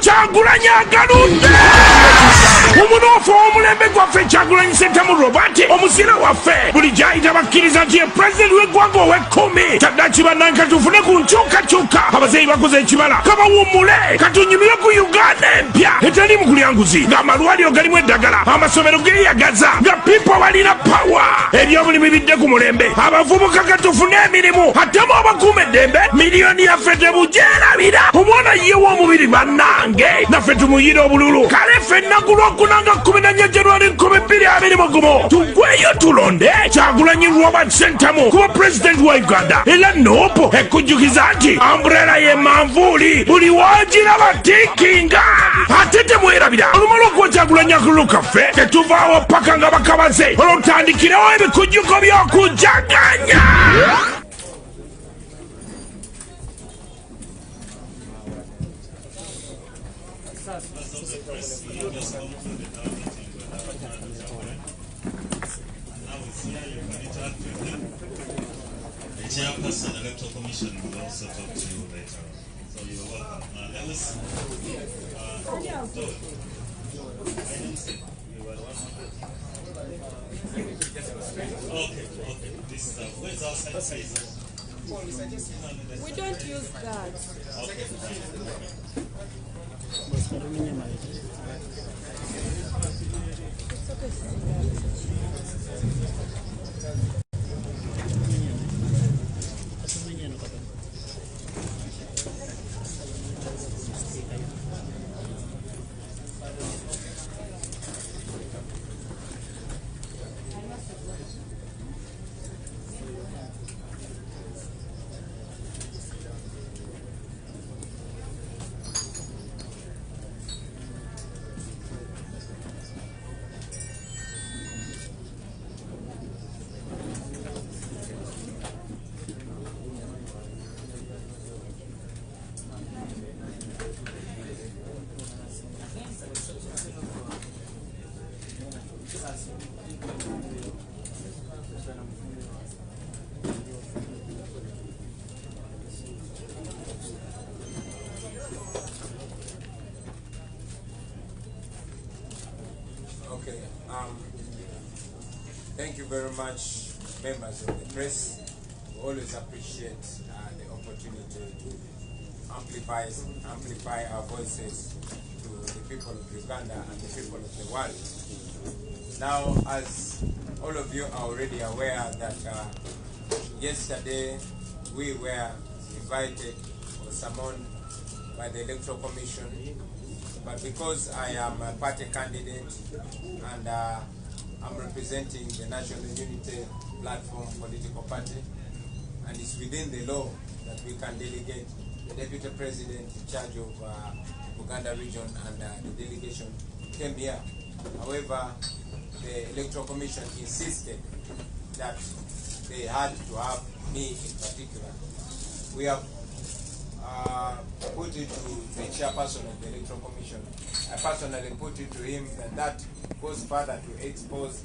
Kyagulanyi agaludde omunoofu omulembe gwaffe Kyagulanyi Ssentamu Robert omusira waffe buli gy'ayita bakkiriza nti ye pulezidenti w'eggwanga ow'ekkumi kyaddaaki bannange tufune ku nkyukakyuka abazeeyi bakoze ekibala kabawummule katunyumire ku Uganda empya etali mu kulyanguzi ng'amalwaliro galimu eddagala amasomero geeyagaza nga pipo balina pawa ebyobulimi bidde ku mulembe abavubuka katufune emirimu atemu abakuuma eddembe miliyoni yaffe tebugyerabira omwana ye w'omubiri bannange naffe tumuyire obululu kale ffenna ku lwokunanga 14 January 2021 tugweyo tulonde Kyagulanyi Robert Ssentamu kuba pulezidenti wa Uganda era noopo ekujjukiza nti amburera ye manvuuli buli wagira batikinga ate temwerabira olumala okuwa Kyagulanyi akalulu kaffe tetuvaawo paka nga bakabaze olwotutandikirewo ebikujjuko by'okujaganya. The chairperson of the Electoral Commission will also talk to you later. So you're welcome. Lewis, I didn't say you were one. Okay. This where's our sanitizer? We don't use that. Okay. Okay. Thank you very much, members of the press. We always appreciate the opportunity to amplify our voices to the people of Uganda and the people of the world. Now, as all of you are already aware that yesterday we were invited or summoned by the Electoral Commission, but because I am a party candidate and I'm representing the National Unity Platform political party, and it's within the law that we can delegate the Deputy President in charge of Uganda region, and the delegation came here. However, the Electoral Commission insisted that they had to have me in particular. We have put it to the chairperson of the Electoral Commission. I personally put it to him, and that goes further to expose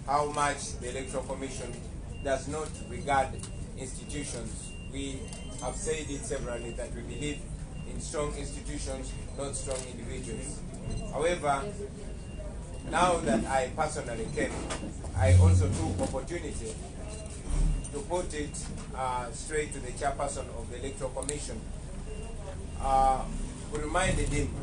how much the Electoral Commission does not regard institutions. We have said it severally that we believe in strong institutions, not strong individuals. However, now that I personally came, I also took opportunity to put it straight to the chairperson of the Electoral Commission. We reminded him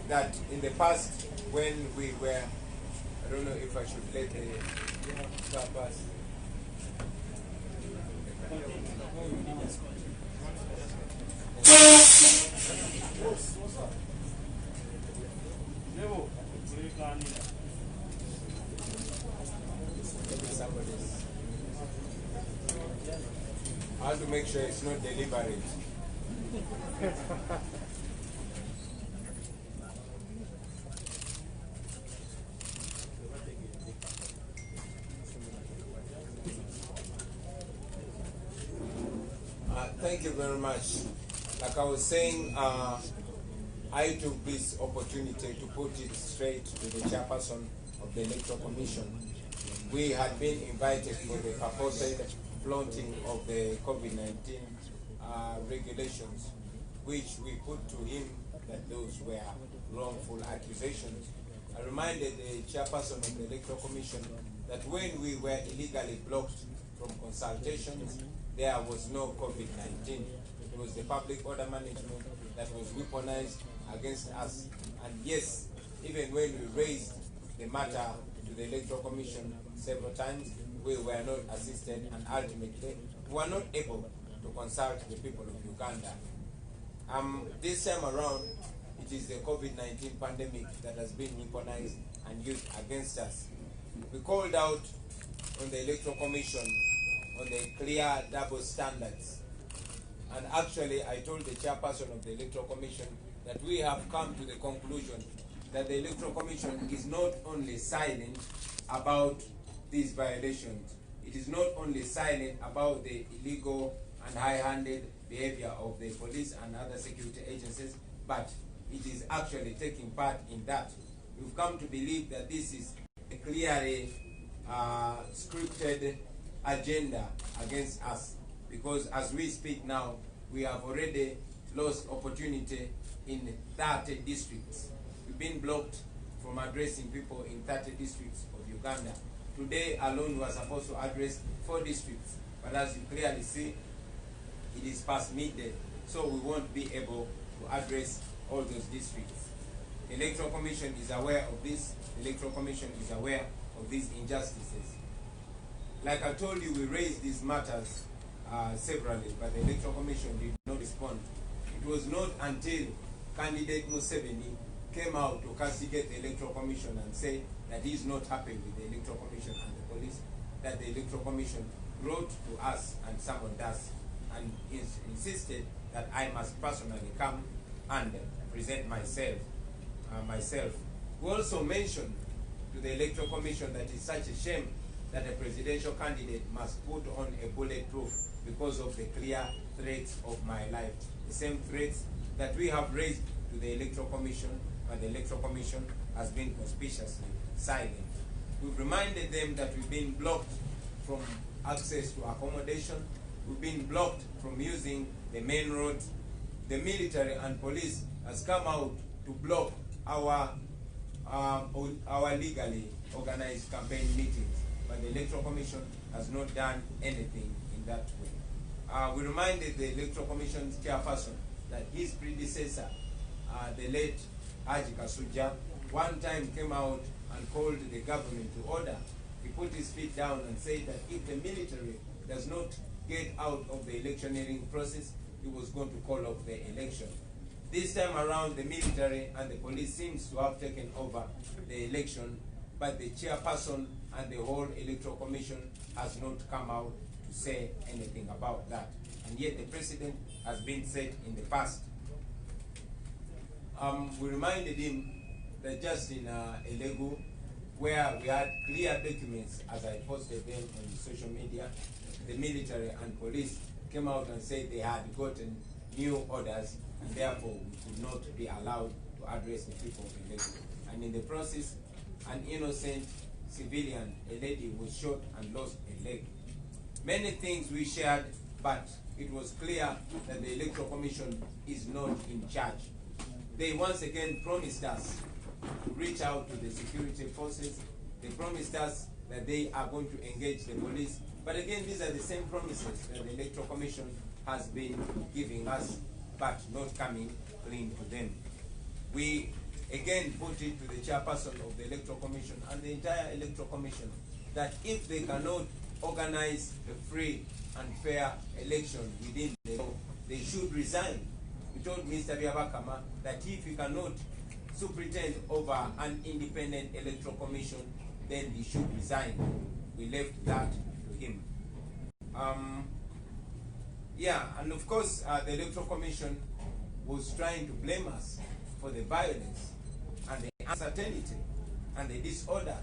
that in the past, when we were, I don't know if I should let the chairperson. I have to make sure it's not deliberate. Thank you very much. Like I was saying, I took this opportunity to put it straight to the chairperson of the Electoral Commission. We had been invited for the purported flaunting of the COVID-19 regulations. which we put to him that those were wrongful accusations. I reminded the chairperson of the Electoral Commission that when we were illegally blocked from consultations, there was no COVID-19. It was the public order management that was weaponized against us. And yes, even when we raised the matter to the Electoral Commission several times, we were not assisted, and ultimately we were not able to consult the people of Uganda. This time around, it is the COVID-19 pandemic that has been weaponized and used against us. We called out on the Electoral Commission on the clear double standards. And actually, I told the chairperson of the Electoral Commission that we have come to the conclusion that the Electoral Commission is not only silent about these violations, it is not only silent about the illegal and high-handed behavior of the police and other security agencies, but it is actually taking part in that. We've come to believe that this is a clearly scripted agenda against us, because as we speak now, we have already lost opportunity in 30 districts. We've been blocked from addressing people in 30 districts of Uganda. Today alone we are supposed to address 4 districts, but as you clearly see, it is past midday, so we won't be able to address all those districts. The Electoral Commission is aware of this. The Electoral Commission is aware of these injustices. Like I told you, we raised these matters severally, but the Electoral Commission did not respond. It was not until candidate Museveni came out to castigate the Electoral Commission and say that he is not happy with the Electoral Commission and the police, that the Electoral Commission wrote to us and summoned us and insisted that I must personally come and present myself. We also mentioned to the Electoral Commission that it's such a shame that a presidential candidate must put on a bulletproof because of the clear threats of my life. The same threats that we have raised to the Electoral Commission, but the Electoral Commission has been conspicuously silent. We've reminded them that we've been blocked from access to accommodation. We've been blocked from using the main roads. The military and police has come out to block our legally organized campaign meetings, but the Electoral Commission has not done anything in that way. We reminded the Electoral Commission's chairperson that his predecessor, the late Haji Kasuja, one time came out and called the government to order. He put his feet down and said that if the military does not get out of the electioneering process, he was going to call off the election. This time around, the military and the police seems to have taken over the election, but the chairperson and the whole Electoral Commission has not come out to say anything about that. And yet the precedent has been set in the past. We reminded him that just in Elegu, where we had clear documents, as I posted them on social media, the military and police came out and said they had gotten new orders and therefore we could not be allowed to address the people of Elegu. And in the process, an innocent civilian, a lady, was shot and lost a leg. Many things we shared, but it was clear that the Electoral Commission is not in charge. They once again promised us to reach out to the security forces. They promised us that they are going to engage the police. But again, these are the same promises that the Electoral Commission has been giving us, but not coming clean to them. We again put it to the chairperson of the Electoral Commission and the entire Electoral Commission that if they cannot organize a free and fair election within the law, they should resign. We told Mr. Byabakama that if he cannot superintend over an independent Electoral Commission, then he should resign. We left that to him. And of course, the Electoral Commission was trying to blame us for the violence and the uncertainty and the disorder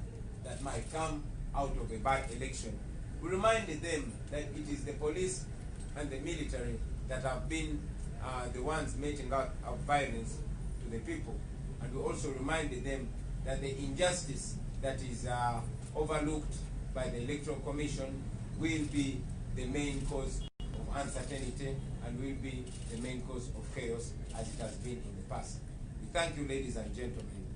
that might come out of a bad election. We reminded them that it is the police and the military that have been the ones meting out of violence to the people. And we also reminded them that the injustice that is overlooked by the Electoral Commission will be the main cause of uncertainty and will be the main cause of chaos as it has been in the past. We thank you, ladies and gentlemen.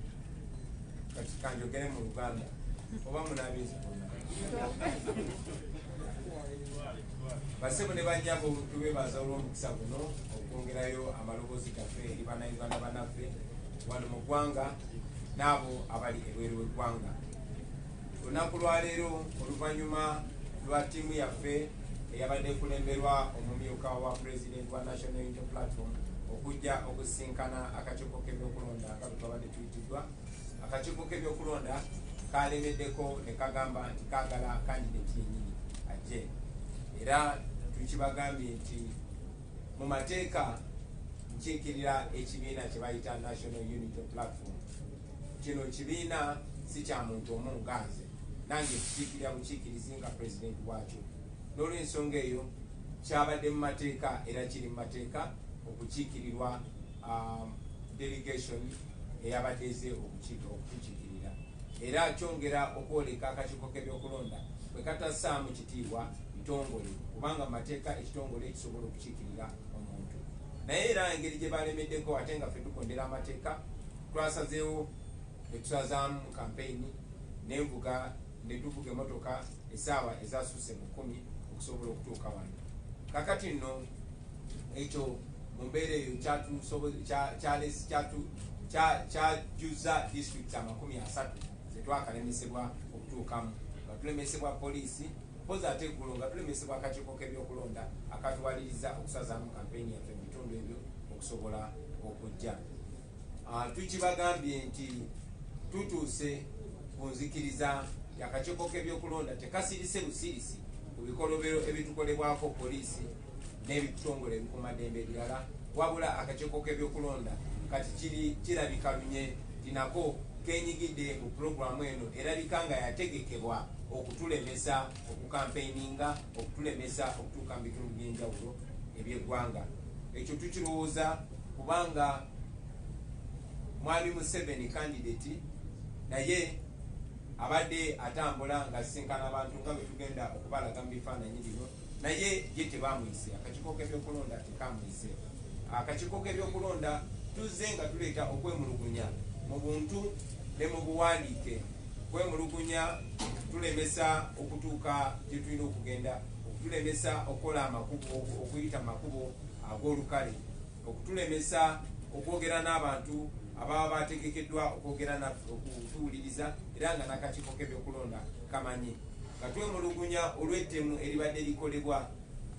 Basebo ne banyabo tubebaza olw'omukisa guno okwongerayo amaloboozi gaffe eri bannayuganda bannaffe wano mu ggwanga n'abo abali ebweru w'eggwanga. Olunaku lwaleero oluvannyuma lwa ttiimu yaffe eyabadde ekulemberwa omumyuka wa president wa National Unity Platform okujja okusinkana akakiiko k'ebyokulonda nga bwe twabadde tuyitiddwa. Akakiiko k'ebyokulonda kalemeddeko ne kagamba nti kaagala kandidate yennyini ajje, era tukibagambye nti mu mateeka nkiikirira ekibiina kye bayita National Unity Platform. Kino kibiina si kya muntu omu nga nze, nange kikiikirira bukiikirizi nga president wakyo. N'olw'ensonga eyo kyabadde mu mateeka era kiri mu mateeka okukiikirirwa delegation eyabadde eze okukiikirira, era kyongera okwoleka akakiiko k'ebyokulonda bwe katassaamu kitiibwa bitongole, kubanga mu mateeka ekitongole kisobola okukiikirira omuntu. Naye era engeri gye balemeddeko ate nga ffe tukondera amateeka, twasazeewo ne tusazaamu kampeyini n'envuga ne tuvuga emmotoka essaawa ezasusse mu 10 okusobola okutuuka wano. Kakati nno ekyo mu mbeera eyo kyajuza disitulikiti 30 zetwakalemesebwa okutuukamu, nga tulemesebwa poliisi, mpozi ate eggulo nga tulemesebwa akakiiko k'ebyokulonda akatuwaliriza okusazaamu kampeyini yaffe mu bitundu ebyo okusobola okujja. Tukibagambye nti tutuuse ku nzikiriza y'akakiiko k'ebyokulonda tekasirise busirisi ku bikolobero ebitukolebwako poliisi n'ebitongole ebikuumaddembe ebirala, wabula akakiiko k'ebyokulonda kati kirabika lunye tinako kenyigidde mu puroguramu eno erabika nga yategekebwa okutulemesa okukampeininga, okutulemesa okutuuka mu bitundu by'enjawulo eby'eggwanga. Ekyo tukirowooza kubanga mwami Museveni candidate naye abadde atambula nga asinkana abantu nga bwe tugenda okubalaga mu bifaananyi bino, naye ye tebamuyise, akakiiko k'ebyokulonda tekamuyise. Akakiiko k'ebyokulonda tuzze nga tuleeta okwemulugunya mu buntu ne mu buwandiike, kwemulugunya tulemesa okutuuka gye tulina okugenda, okutulemesa okukola amakubo, okuyita mu makubo ag'olukale, okutulemesa okwogera n'abantu ababa bategekeddwa okwogera okutuwuliriza, era nga n'akakiiko k'ebyokulonda kamanyi. Nga twemulugunya olw'ettemu eribadde likolebwa,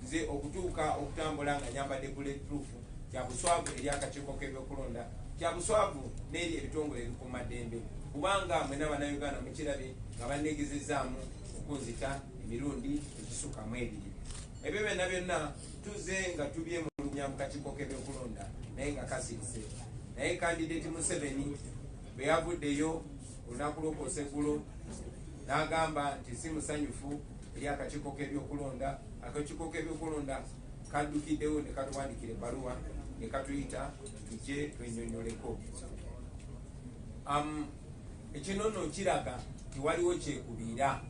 nze okutuuka okutambula nga nyambadde bulletproof, kya buswavu eri akakiiko k'ebyokulonda, kya buswavu n'eri ebitongole ebikuumaddembe, kubanga mwena bannayuganda mukirabye nga bannegezezzaamu okunzita emirundi egisukamu 2. Ebyo byonna byonna tuzze nga tubyemulugunya mu kakiiko k'ebyokulonda naye nga kasirise. Naye kandidate Museveni bwe yavuddeyo olunaku lw'okwosa eggulo n'agamba nti si musanyufu eri akakiiko k'ebyokulonda. Akakiiko k'ebyokulonda kaddukiddewo ne katuwandikira ebbaluwa ne katuyita tujje twenyonyoleko. Ekino nno kiraga nti waliwo kyekubiira,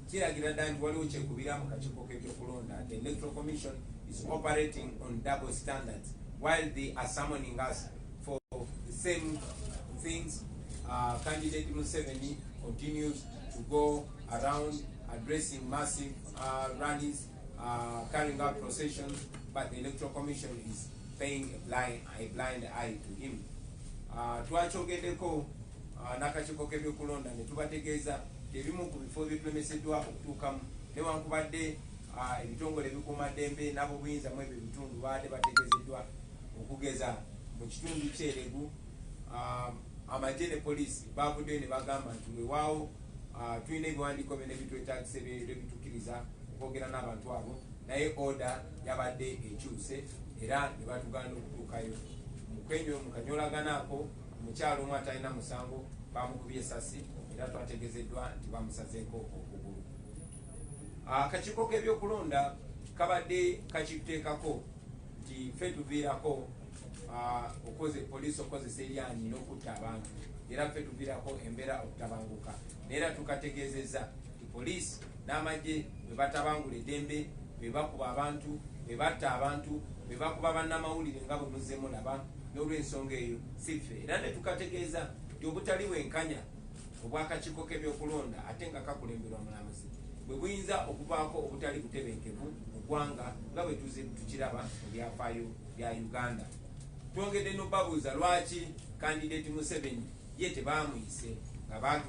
kiragira ddala nti waliwo kyekubiira mu kakiiko k'ebyokulonda. The Electoral Commission is operating on double standards while they are summoning us for the same things. Candidate Museveni continues to go around addressing massive rallies, carrying out processions, but the Electoral Commission is paying a blind eye to him. Twakyogeddeko n'akakiiko k'ebyokulonda ne tubategeeza ebimu ku bifo byetulemeseddwa okutuukamu, newankubadde ebitongole ebikuumaddembe n'ab'obuyinza mu ebyo bitundu baadde bategeezeddwa okugeza mu kitundu ky'Eregu. Amagye ne poliisi baavuddeyo ne bagamba nti weewaawo tulina ebiwandiiko byonna ebitwetagisa ebitukkiriza okwogera n'abantu abo, naye order yabadde ekyuse era ne batuganda okutuukayo. Mu kanyolagana ako omukyalo omu atalina musango bamukubye essasi era twategezeddwa nti bamusazeeko okugulu. Akakiiko k'ebyokulonda kabadde kakituteekako nti ffe tuviirako poliisi okozesa eryanyi n'okutta abantu, era ffe tuviirako embeera okutabanguka, neera tukategeezezza nti poliisi n'amagye bwe batabangula eddembe, bwe bakuba abantu, bebatta abantu bebakuba bannamawulire nga bwe muzzemu laba n'olw'ensonga eyo siffe era ne tukategeeza nti obutali bwenkanya obwakakiiko k'ebyokulonda ate nga kakulemberwa mulamuzi bwe buyinza okuvaako obutali butebenkevu mu ggwanga nga bwe tukiraba mu byafaayo bya Uganda. Twongedde n'obabuuza lwaki kandidate Museveni ye tebaamuyise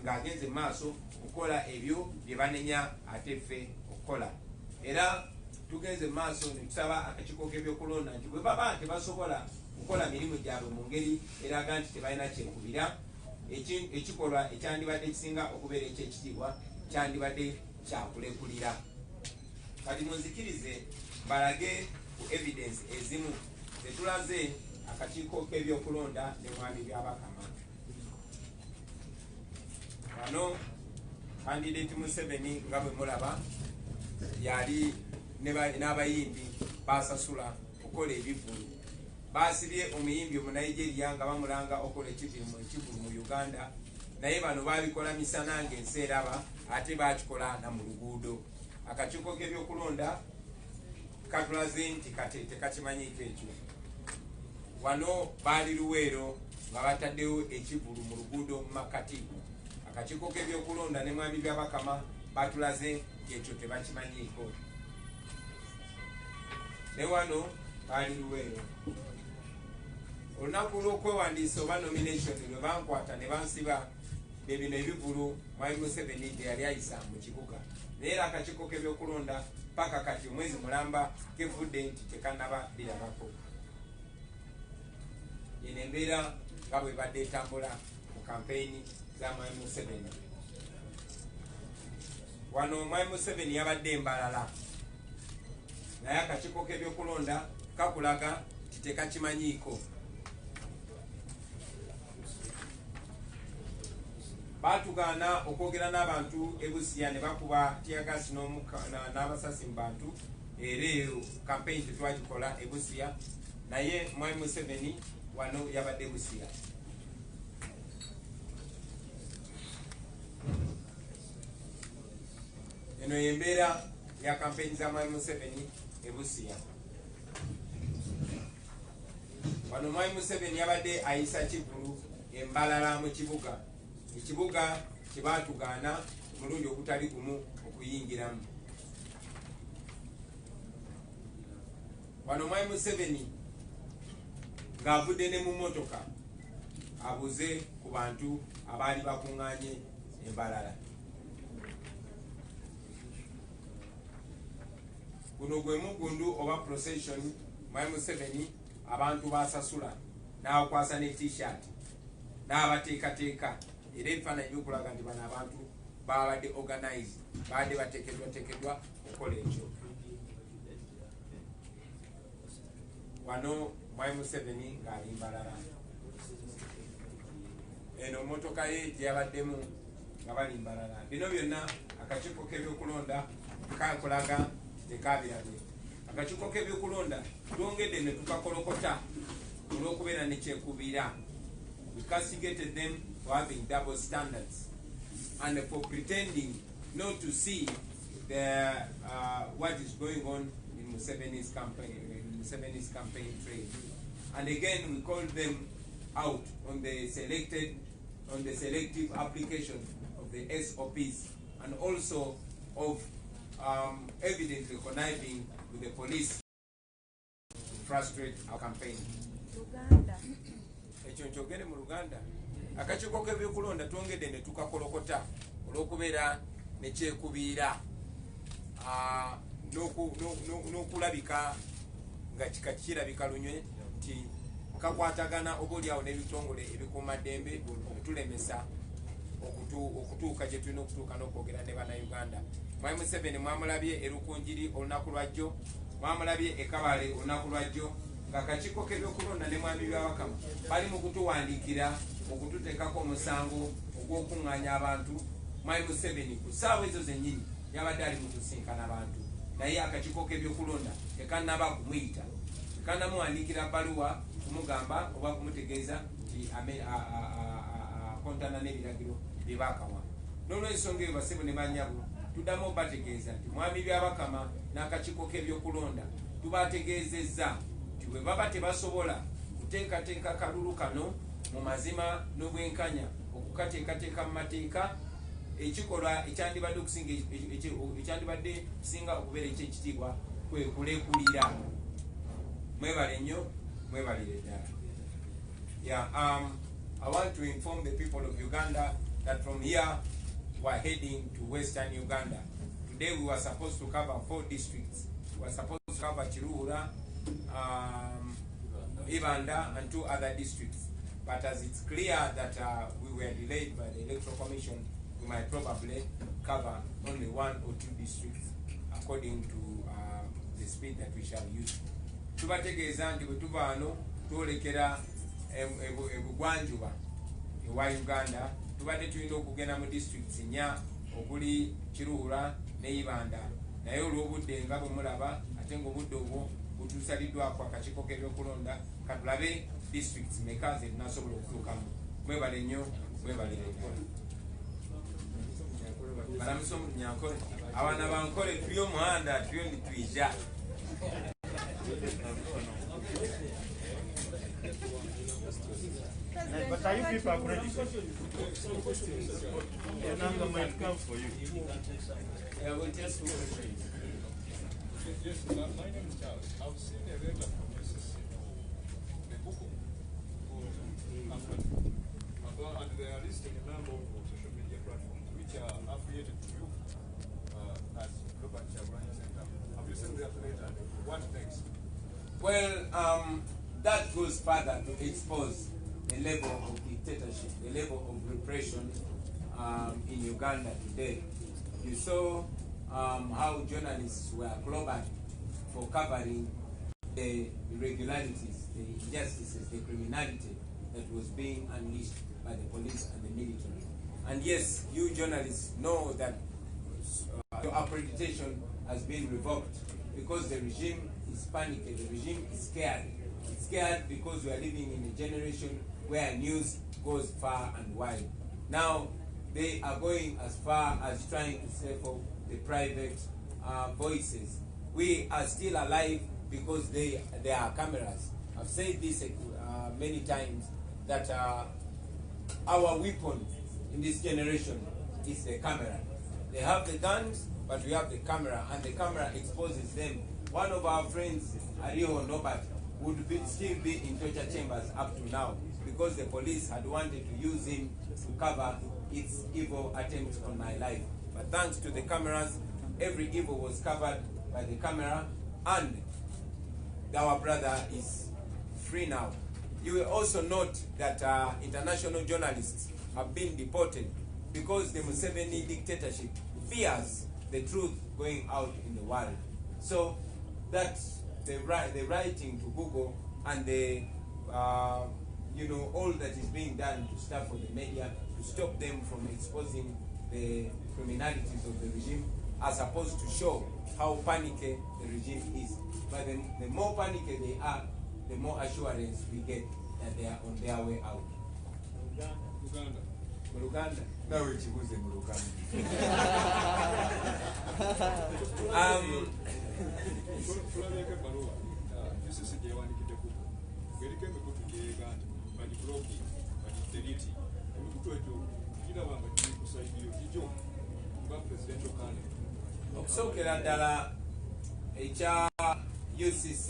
ng'agenze mu maaso okukola ebyo bye banenya ate ffe okukola. Era tugenze mu maaso ne tusaba akakiiko k'ebyokulonda nti bwe baba tebasobola kukola mirimu gyabwe mu ngeri eraga nti tebalina kyekubira, ekikolwa ekyandibadde kisinga okubeera ekyekitiibwa kyandibadde kyakulekulira. Kati munzikirize balage ku evidence ezimu zetulaze akakiiko k'ebyokulonda ne mwami byabakama. Wano kandidate Museveni nga bwe mulaba yali n'abayimbi basasula okukola ebivulu. Basibye omuyimbi Omunigeria nga bamulanga okola ekivulu mu Uganda, naye bano babikola misana ng'ensi eraba ate bakikola na mu luguudo. Akakiiko k'ebyokulonda katulaze nti tekakimanyiiko ekyo. Wano baali Luweero nga bataddewo ekivulu mu luguudo mu Makati. Akakiiko k'ebyokulonda ne mwami byabakama batulaze ekyo tebakimanyiiko. Ne wano baali Luweero. Olunaku lw'okwewandiisa oba nomination lwe bankwata ne bansiba bino ebivulu mwami Museveni bye yali ayisa mu kibuga. Naye era akakiiko k'ebyokulonda paka kati omwezi mulamba kevudde nti tekannaba birabako. Yeno embeera nga bwe badde etambula mu kampeyini za mwami Museveni. Wano mwami Museveni yabadde embalala, naye akakiiko k'ebyokulonda kakulaga nti tekakimanyiiko. Batugaana okwogera n'abantu ebusiya ne bakuba tiyagasi n'abasasi mu bantu. Era eyo kampeyini tetwagikola ebusiya, naye mwami Museveni wano yabadde busiya. Eno y'embeera ya kampeyini za mwami Museveni ebusiya. Wano mwami Museveni yabadde ayisa kivulu embalala mu kibuga. Ekibuga kyebatugaana omulundi ogutali gumu okuyingiramu. Wano mwami Museveni ng'avudde ne mu mmotoka abuze ku bantu abaali bakuŋŋaanye embalala. Guno gwe mugundu oba procession mwami Museveni abantu basasula n'abakwasa ne t-shirt n'abateekateeka. Era ebifaananyi byokulaga nti bano abantu babadde organized, babadde bateekeddwa okukola ekyo. Wano mwami Museveni ng'ali mbalala. Eno mmotoka ye gyeyabaddemu nga bali mbalala. Bino byonna akakiiko k'ebyokulonda kakulaga tekabirabye. Akakiiko k'ebyokulonda twongedde ne tukakolokota olw'okubeera ne kyekubiira. We castigated them for having double standards and for pretending not to see what is going on in Museveni's campaign trail. And again, we called them out on the selective application of the SOPs and also of evidently conniving with the police to frustrate our campaign. Uganda. Ekyo nkyogere mu Luganda. Akakiiko k'ebyokulonda twongedde ne tukakolokota olw'okubeera ne kyekubiira n'okulabika nga kirabika lunywe nti kakwatagana obaoliawo n'ebitongole ebikuumaddembe okutulemesa okutuuka gye tulina okutuuka n'okwogera ne bannayuganda. Mwami Museveni mwamulabye e Rukunjiri olunaku lwajjo, mwamulabye e Kabale olunaku lwajjo, ng'akakiiko k'ebyokulonda ne mwami byabakama bali mu kutuwandiikira okututeekako omusango ogw'okuŋŋaanya abantu. Mwami Museveni ku ssaawa ezo zennyini yabadde ali mu kusinkana abantu, naye akakiiko k'ebyokulonda tekannaba kumuyita, tekannamuwandiikira bbaluwa kumugamba oba kumutegeeza nti kontana n'ebiragiro bye baakawa. N'olw'ensonga eyo basebo ne bannyabo tuddamu bategeeza nti mwami byabakama n'akakiiko k'ebyokulonda tubategeezezza nti bwe baba tebasobola kuteekateeka kalulu kano mu mazima n'obwenkanya okukateekateeka mu mateeka ekikolwa ekyandibadde kusinga okubeera ekyekitiibwa kwe kulekulira. Mwebale nnyo, mwebalire ddala. I want to inform the people of Uganda that from here we are heading to Western Uganda. Today we were supposed to cover 4 districts. We were supposed to cover Chiruhura, Ibanda, and 2 other districts. But as it's clear that we were delayed by the Electoral Commission, we might probably cover only 1 or 2 districts according to the speed that we shall use. Tubategeeza nti bwe tuva wano twolekera ebugwanjuba ewa Uganda, tubadde tulina okugenda mu districts 4 okuli Kiruhura ne Ibanda, naye olw'obudde nga bwe mulaba ate ng'obudde obwo butusaliddwako akakiiko k'ebyokulonda katulabe districts meka ze tunasobola okutuukamu. Mwebale nnyo, mwebalire nnyo. Balamusa omuntu Nyankole, abaana bankole tuli omuhanda tuliyo nitwija. But are you people accredited? Your number might come for you. Yeah, we'll just move it. Yes, my name is Charles. I've seen a letter from SSC, the book, and they are listing a number of social media platforms which are affiliated to you as Global Chabrani Center. Have you seen that letter? What next? Well, that goes further to expose the level of dictatorship, the level of repression in Uganda today. You saw how journalists were clobbered for covering the irregularities, the injustices, the criminality that was being unleashed by the police and the military. And yes, you journalists know that your accreditation has been revoked because the regime is panicked, the regime is scared. It's scared because we are living in a generation where news goes far and wide. Now, they are going as far as trying to stifle the private voices. We are still alive because there are cameras. I've said this many times that our weapon in this generation is the camera. They have the guns, but we have the camera, and the camera exposes them. One of our friends, Ariho Nobat, would still be in torture chambers up to now because the police had wanted to use him to cover its evil attempts on my life. But thanks to the cameras, every evil was covered by the camera, and our brother is free now. You will also note that international journalists have been deported because the Museveni dictatorship fears the truth going out in the world. So that's the writing to Google and the all that is being done to stop for the media to stop them from exposing the criminalities of the regime, as opposed to show how panicky the regime is. But the more panicky they are, the more assurance we get that they are on their way out. Uganda. Uganda. No, it's Uganda. Tulabeko ebbaluwa GCC gyewandikiddeko ng'eriko emikutu gy'Uganda bagibulooki bagiteriti emikutu egyo giraba nga giri ku sayidi yo gigyo nga presidential candidate. Okusookera ddala ekya UCC,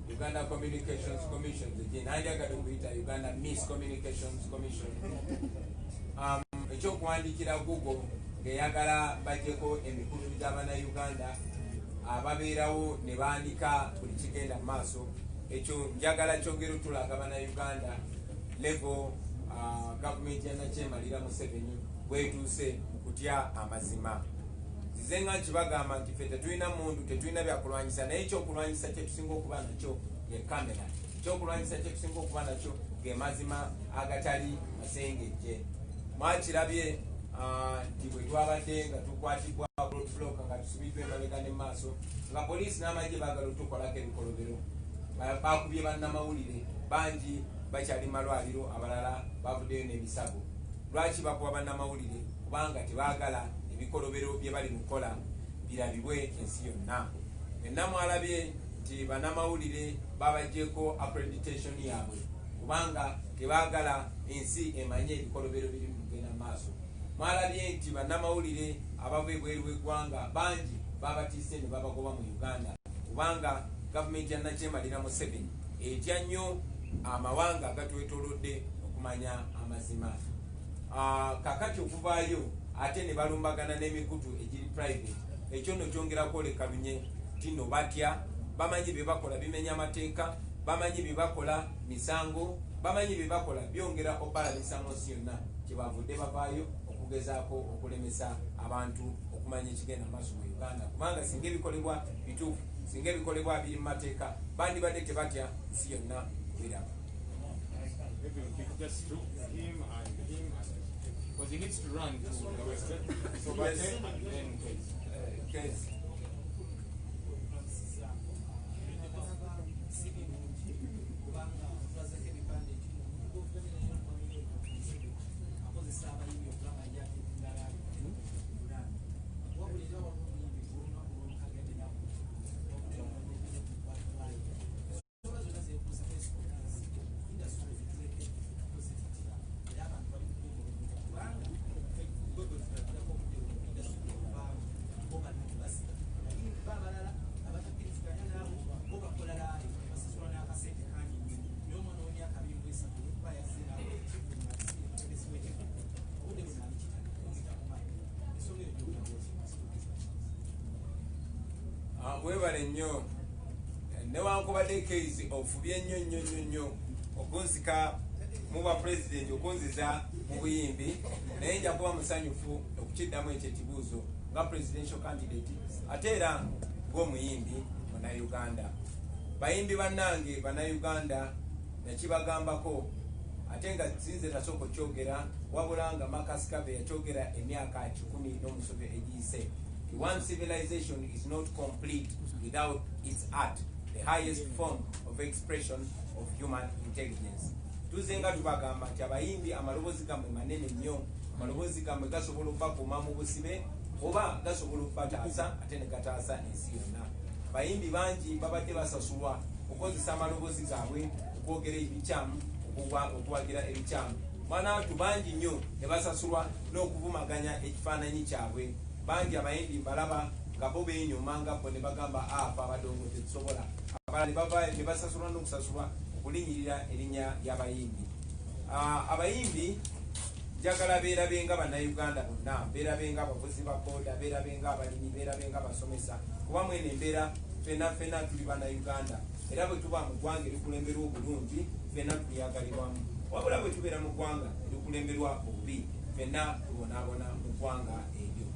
Uganda Communications Commission, nayendagadde okuyita Uganda Miscommunications Commission, ekyokuwandiikira Google ng'eyagala bajjeko emikutu gy'Abannayuganda ababeerawo ne baandika buli kigenda mu maaso, ekyo njagala kyogero tulaga Abannayuganda level gavumenti ya Nakyemalira Museveni bwetuuse mu kutya amazima. Nze nga nkibagamba nti ffe tetulina mundu, tetulina byakulwanyisa, naye ekyokulwanyisa kyetusinga okuba nakyo ye kamera. Ekyokulwanyisa kyetusinga okuba nakyo ge mazima agatali masengejje. Mwakirabye nti bwe twabadde nga tukwatibwa roadblock nga tusibiddwa emabega ne maaso nga poliisi n'amagye baagala otukolako ebikolobero, bakubye bannamawulire bangi bakyali malwaliro, abalala bavuddeyo n'ebisago. Lwaki bakuba bannamawulire? Kubanga tebaagala ebikolobero bye bali mu kukola birabibwe ensi yonna. Enna mwalabye nti bannamawulire babajjeko accreditation yaabwe kubanga tebaagala ensi emanye ebikolobero biri mu kugenda mu maaso. Mwalabye nti bannamawulire abava ebweru w'eggwanga bangi babatiise ne babagoba mu Uganda kubanga gavumenti ya Nakyemalira Museveni etya nnyo amawanga agatwetoolodde okumanya amazima. Kakati okuvaayo ate ne balumbagana n'emikutu egiri private, ekyo nno kyongera kwoleka lunye nti nno batya, bamanyi bye bakola bimenya amateeka, bamanyi bye bakola misango, bamanyi bye bakola byongera opalamisa mu nsi yonna, kyebavudde bavaayo okugezaako okulemesa abantu okumanya ekigenda maaso mu Uganda kubanga singa ebikolebwa bituufu, singa ebikolebwa biri mu mateeka bandibadde tebatya nsi yonna kubiraba. Just him because he needs to run to the west. So yes. And then Case. Webale nnyo newankubadde case ofubye nnyo okunzika mu bwa president okunziza mu buyimbi naye nja kuba musanyufu okukiddamu ekyo ekibuuzo nga presidential candidate ate era ng'omuyimbi Munnayuganda. Bayimbi bannange Bannayuganda nakibagambako ate nga sinze tasooka okyogera wabula nga Marcus Garvey yakyogera emyaka 10 n'omusobe egiyise. One civilization is not complete without its art, the highest form of expression of human intelligence. Tuzenga tubagamba nti abayimbi amaloboozi gammwe manene nnyo, amaloboozi gammwe gasobola okubakuuma mu busibe oba gasobola okubataasa ate ne gataasa ensi yonna. Bayimbi bangi babadde basasulwa okukozesa amaloboozi gaabwe okwogera ebikyamu, okuwagira ebikyamu. Bantu bangi nnyo ne basasulwa n'okuvumaganya ekifaananyi kyabwe. Bangi abayimbi balaba nga bo beenyuma nga bo ne bagamba afa abadongo tetusobola. Abalala ne basasulwa n'okusasulwa okulinyirira erinnya ly'abayimbi. Abayimbi njagala beerabenga Bannayuganda bonna, beerabenga abavuzi ba boda, beerabenga abalimi, beerabenga abasomesa kuba mwene embeera ffenna tuli Bannayuganda era bwe tuba mu ggwanga erikulemberwa obulungi ffenna tuliyagalirwamu, wabula bwe tubeera mu ggwanga erikulemberwa obubi ffenna tubonaabona mu ggwanga eryo.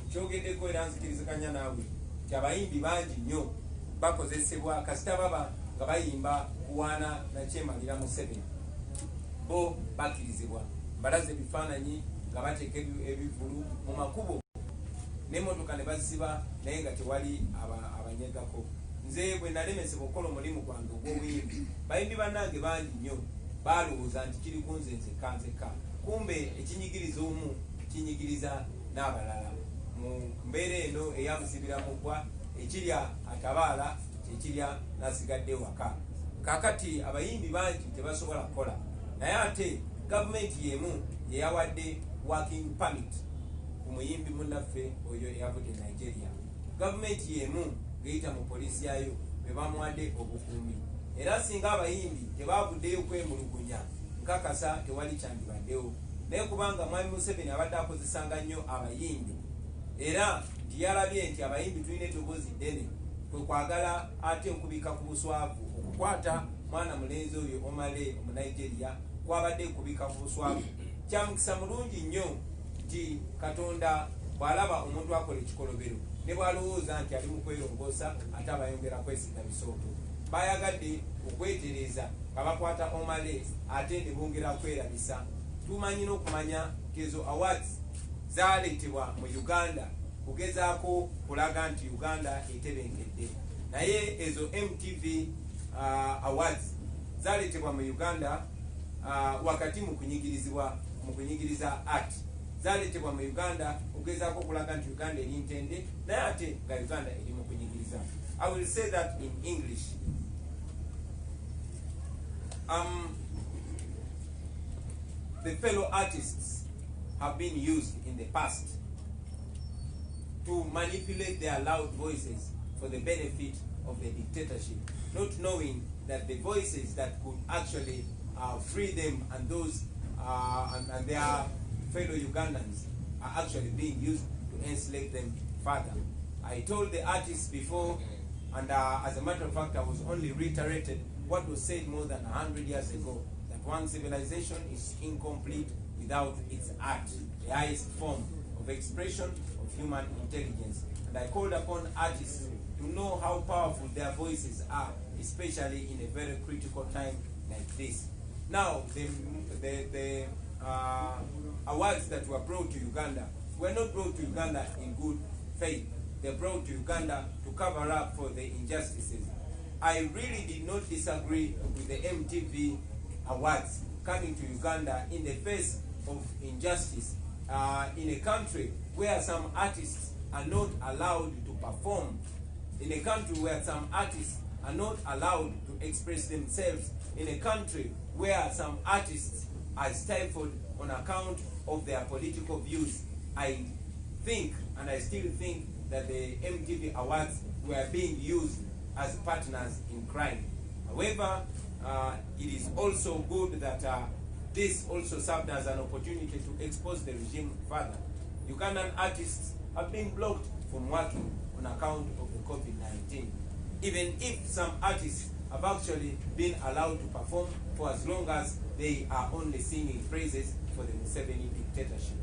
Kyogeddeko era nzikiriziganya naawe nti abayimbi bangi nnyo bakozesebwa kasita baba nga bayimba kuwaana Nakyemalira Museveni, bo bakkirizibwa balaze ebifaananyi nga bateeka ebivulu mu makubo n'emmotoka ne baziba naye nga tewali abanyegako. Nze bwe nalemesebwa okukola omulimu gwange ogw'obuyimbi, bayimbi bannange bangi nnyo balowooza nti kiri ku nze nzekka, kumbe ekinyigiriza omu kinyigiriza n'abalala. Mu mbeera eno eyamuzibira mu ggwa ekirya atabaala kyekirya n'asigadde waka. Kaakati abayimbi bangi tebasobola kukola, naye ate gavumenti y'emu yeyawadde working permit ku muyimbi munnaffe oyo eyavudde Nigeria. Gavumenti y'emu ng'eyita mu poliisi yayo be bamuwadde obukuumi, era singa abayimbi tebavuddeyo kwemulugunya nkakasa tewali kyandibaddewo. Naye kubanga Mwami Museveni abadde akozesanga nnyo abayimbi era nti yalabye nti abayimbi tulina eddoboozi ddene, kwe kwagala ate okubika ku buswavu okukwata mwana mulenzi oyo Omale Omunigeria kwabadde kubika ku buswavu. Kya mukisa mulungi nnyo nti Katonda bw'alaba omuntu akola ekikolobero ne bw'alowooza nti ali mu kwerongoosa ate abayongera kwesiga bisooto. Bayagadde okwetereeza nga bakwata Omale ate ne bongera kwerabisa. Tumanyi n'okumanya kezo awards zaaleetebwa mu Uganda kugezaako kulaga nti Uganda etebenkedde, naye ezo MTV awards zaaleetebwa mu Uganda wakati mu kunyigiriza art, zaaleetebwa mu Uganda okugezaako okulaga nti Uganda eri ntende naye ate nga Uganda eri mu kunyigiriza. I will say that in English. The fellow artists have been used in the past to manipulate their loud voices for the benefit of the dictatorship, not knowing that the voices that could actually free them and those and their fellow Ugandans are actually being used to enslave them further. I told the artists before, and as a matter of fact, I was only reiterated what was said more than 100 years ago, that one civilization is incomplete without its art, the highest form of expression of human intelligence. And I called upon artists to know how powerful their voices are, especially in a very critical time like this. Now, the awards that were brought to Uganda were not brought to Uganda in good faith. They brought to Uganda to cover up for the injustices. I really did not disagree with the MTV awards coming to Uganda in the face of injustice in a country where some artists are not allowed to perform, in a country where some artists are not allowed to express themselves, in a country where some artists are stifled on account of their political views. I think, and I still think, that the MTV awards were being used as partners in crime. However, it is also good that this also served as an opportunity to expose the regime further. Ugandan artists have been blocked from working on account of the COVID-19. Even if some artists have actually been allowed to perform for as long as they are only singing praises for the Museveni dictatorship.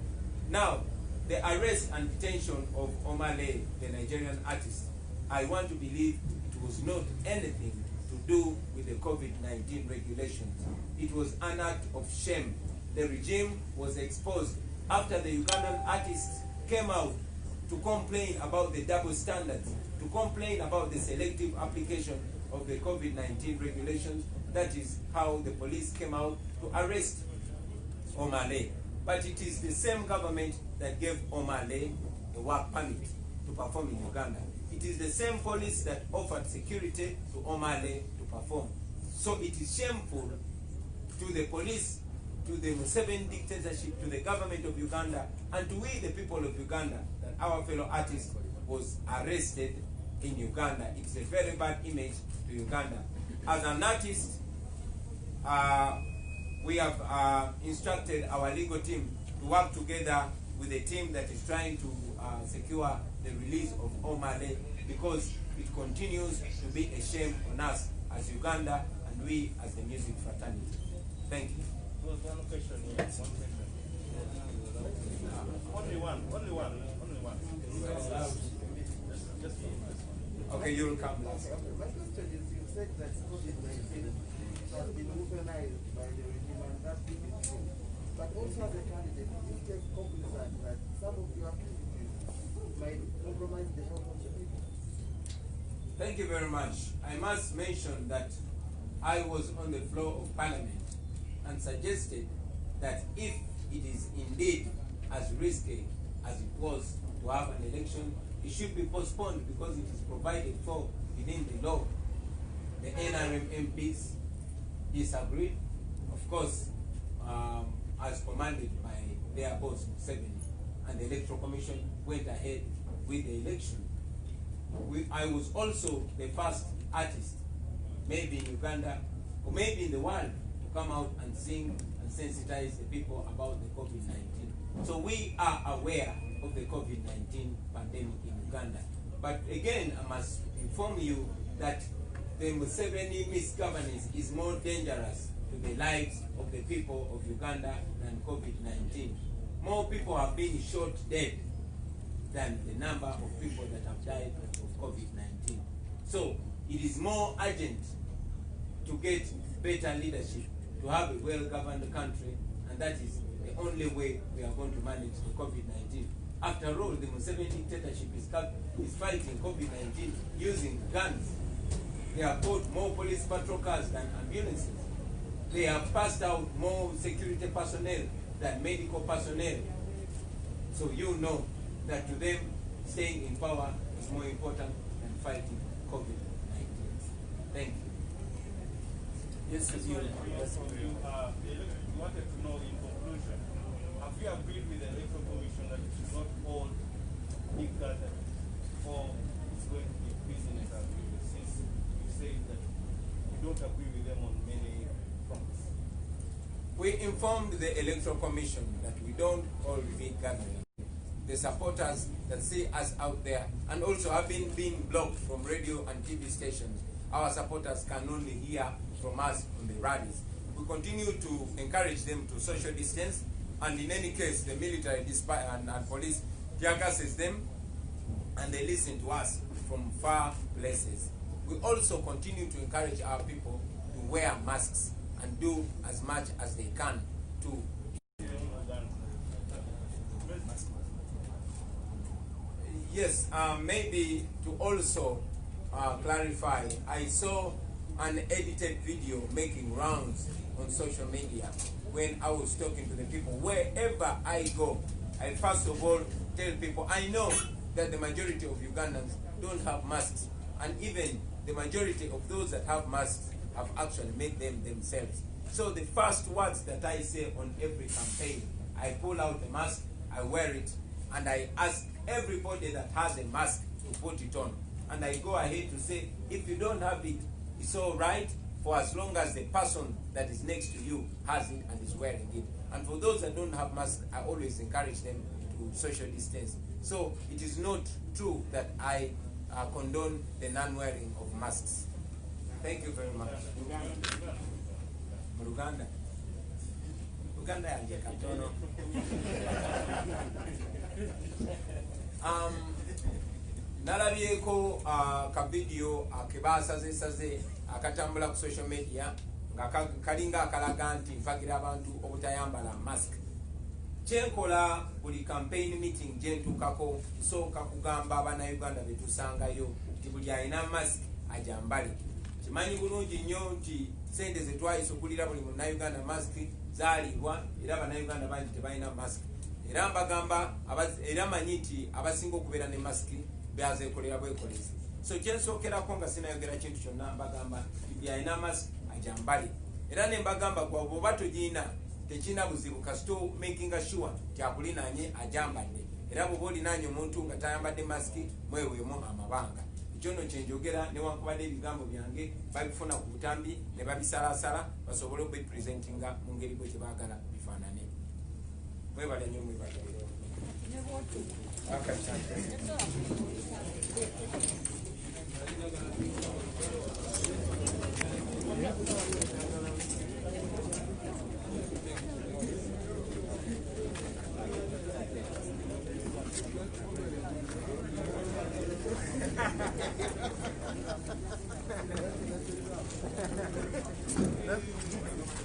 Now, the arrest and detention of Omale, the Nigerian artist, I want to believe it was not anything to do with the COVID-19 regulations. It was an act of shame. The regime was exposed after the Ugandan artists came out to complain about the double standards, to complain about the selective application of the COVID-19 regulations. That is how the police came out to arrest Omale. But it is the same government that gave Omale a work permit to perform in Uganda. It is the same police that offered security to Omale to perform. So it is shameful to the police, to the Museveni dictatorship, to the government of Uganda, and to we the people of Uganda, that our fellow artist was arrested in Uganda. It's a very bad image to Uganda. As an artist, we have instructed our legal team to work together with a team that is trying to secure the release of Omale, because it continues to be a shame on us as Uganda and we as the music fraternity. Thank you. One question here. One question. Only one. Just Okay, you'll come last. My question is, you said that COVID-19 has been organized by the regime, and that is true. But also as a candidate, you take cognizance that some of your activities might compromise the health of the people. Thank you very much. I must mention that I was on the floor of Parliament and suggested that if it is indeed as risky as it was to have an election, it should be postponed because it is provided for within the law. The NRM MPs disagreed, of course, as commanded by their boss, Museveni, and the Electoral Commission went ahead with the election. I was also the first artist, maybe in Uganda, or maybe in the world, to come out and sing and sensitize the people about the COVID-19. So we are aware of the COVID-19 pandemic in Uganda. But again, I must inform you that the Museveni misgovernance is more dangerous to the lives of the people of Uganda than COVID-19. More people have been shot dead than the number of people that have died of COVID-19. So it is more urgent to get better leadership, to have a well-governed country, and that is the only way we are going to manage the COVID-19. After all, the Museveni dictatorship is fighting COVID-19 using guns. They have bought more police patrol cars than ambulances. They have passed out more security personnel than medical personnel. So you know that to them, staying in power is more important than fighting COVID-19. Thank you. Yes, you. You wanted to know, in conclusion, have you agreed with the Electoral Commission that it should not hold big gatherings, or it's going to be business as usual, since you say that you don't agree with them on many fronts? We informed the Electoral Commission that we don't hold big gatherings. The supporters that see us out there and also have been being blocked from radio and TV stations, our supporters can only hear from us on the rallies. We continue to encourage them to social distance, and in any case, the military and police tear gases them, and they listen to us from far places. We also continue to encourage our people to wear masks and do as much as they can to. Yes, maybe to also clarify, I saw an edited video making rounds on social media when I was talking to the people. Wherever I go, I first of all tell people, I know that the majority of Ugandans don't have masks, and even the majority of those that have masks have actually made them themselves. So the first words that I say on every campaign, I pull out the mask, I wear it, and I ask everybody that has a mask to put it on. And I go ahead to say, if you don't have it, it's all right, for as long as the person that is next to you has it and is wearing it. And for those that don't have masks, I always encourage them to social distance. So it is not true that I condone the non-wearing of masks. Thank you very much. Uganda. Uganda yanje katono. Nalabyeko ka video kebasaze akatambula ku social media nga kalinga akalaga nti nfagira abantu obutayambala mask. Kyenkola buli campaign meeting gyentuukako nsooka kugamba Abannayuganda betusangayo nti buli alina mask ajambale. Kimanyi bulungi nnyo nti sente ze twayise okulira buli Munnayuganda mask zaalibwa, era Abannayuganda bangi tebalina mask. Era mbagamba era manyi nti abasinga okubeera ne mask byazeekolera bwekolezi. So kyensookerako nga sinayogera kintu kyonna, mbagamba buli alina mask ajambale. Era ne mbagamba gwa bw'oba togirina tekina buzibu kasita making sure nti akulinaanye ajambadde. Era bw'oba olinaanye omuntu nga tayambadde mask mweweemu amabanga. Ekyo nno kyenjogera newankubadde ebigambo byange babifuna ku butambi ne babisalaasala basobole okubipresentinga mu ngeri bwe kyebaagala bifaanane. Mwebale nnyo, mwebale.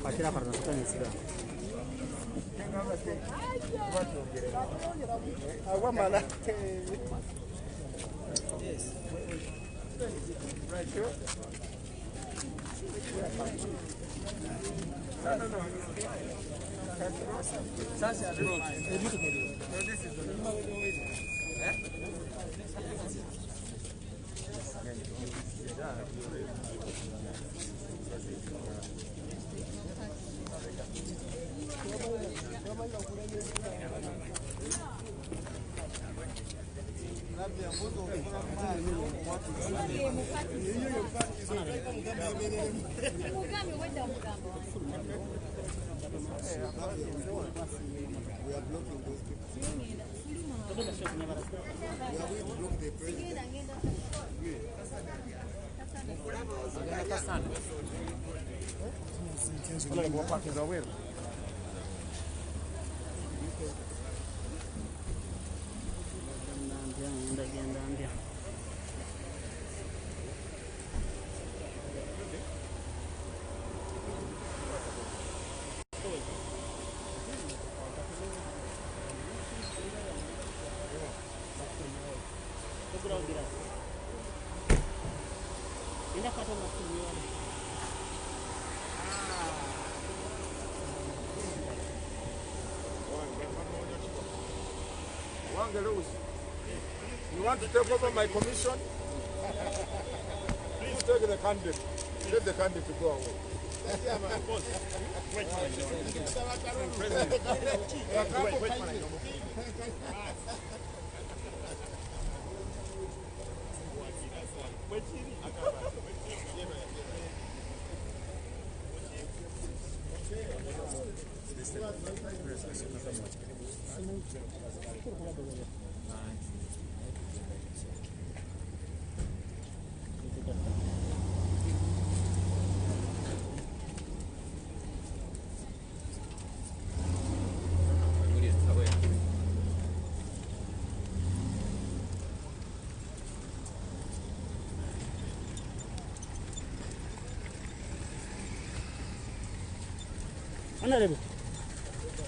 Pakira para nosotros en ciudad. Aguamala. Yes. Right here. No. Sasa road. No, this is we are blocking those people. We are going to block the president. You want to take over my commission? take the candidate. Let the candidate go away.